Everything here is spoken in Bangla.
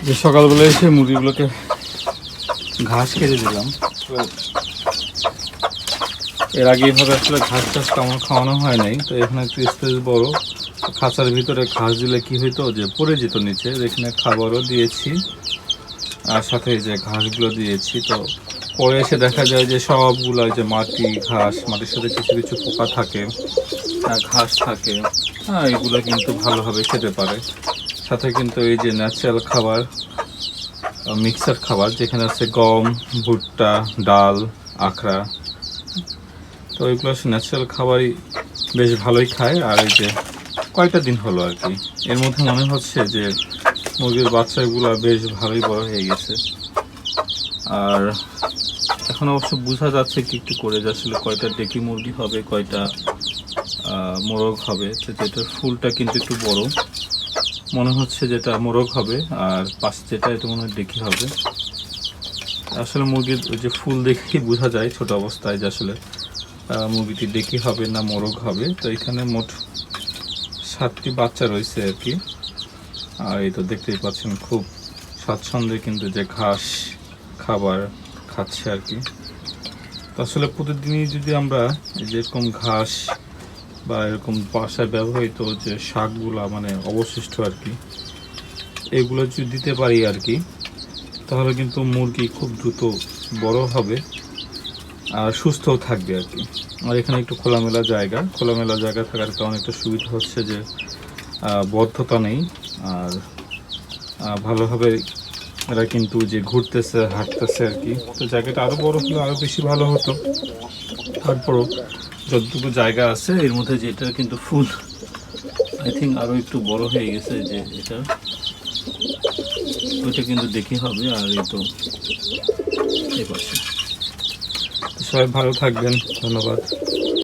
যে সকালবেলা এসে মুরগিগুলোকে ঘাস কেটে দিলাম। এর আগে এইভাবে আসলে ঘাস টাস তেমন খাওয়ানো হয় নাই, তো এখানে একটু স্পেস বড়, খাঁচার ভিতরে ঘাস দিলে কি হইতো যে পড়ে যেত নিচে। এখানে খাবারও দিয়েছি আর সাথে যে ঘাসগুলো দিয়েছি। তো পরে এসে দেখা যায় যে সবগুলো যে মাটি ঘাস, মাটির সাথে কিছু কিছু পোকা থাকে, ঘাস থাকে, এগুলো কিন্তু ভালোভাবে খেতে পারে। সাথে কিন্তু এই যে ন্যাচারাল খাবার, মিক্সার খাবার, যেখানে আছে গম, ভুট্টা, ডাল, আখড়া, তো এগুলো ন্যাচারাল খাবারই বেশ ভালোই খায়। আর এই যে কয়টা দিন হলো আর কি, এর মধ্যে মনে হচ্ছে যে মুরগির বাচ্চাগুলো বেশ ভালোই বড় হয়ে গেছে। আর এখন অবশ্য বোঝা যাচ্ছে কি একটু করে যে আসলে কয়টা ডেকি মুরগি হবে, কয়টা মোরগ হবে। তো যেটার ফুলটা কিন্তু একটু বড় মনে হচ্ছে যেটা মোরগ হবে, আর পাশে যেটা এটা মনে হয় ডেকি হবে। আসলে মুরগির যে ফুল দেখেই বোঝা যায় ছোট অবস্থায় যে আসলে মুরগিটি ডেকি হবে না মোরগ হবে। তো এখানে মোট 7টি বাচ্চা রয়েছে আর কি। আর এই তো দেখতেই পাচ্ছেন খুব স্বাচ্ছন্দ্যে কিন্তু যে ঘাস খাবার খাচ্ছে আর কি। তো আসলে প্রতিদিনই যদি আমরা যেরকম ঘাস বা এরকম বাসায় ব্যবহৃত যে শাকগুলা মানে অবশিষ্ট আর কি, এগুলো যদি দিতে পারি আর কি, তাহলে কিন্তু মুরগি খুব দ্রুত বড় হবে আর সুস্থও থাকবে আর কি। আর এখানে একটু খোলামেলা জায়গা থাকার কারণে একটা সুবিধা হচ্ছে যে বদ্ধতা নেই। আর ভালোভাবে এরা কিন্তু যে ঘুরতেছে হাঁটতেছে আর কি। তো জায়গাটা আরও বড় হলে আরও বেশি ভালো হতো। তারপরও যতটুকু জায়গা আছে এর মধ্যে যে এটা কিন্তু ফুল আই থিঙ্ক আরও একটু বড় হয়ে গেছে, যে এটা ওইটা কিন্তু দেখি হবে। আর এই তো এই পাশে। সবাই ভালো থাকবেন, ধন্যবাদ।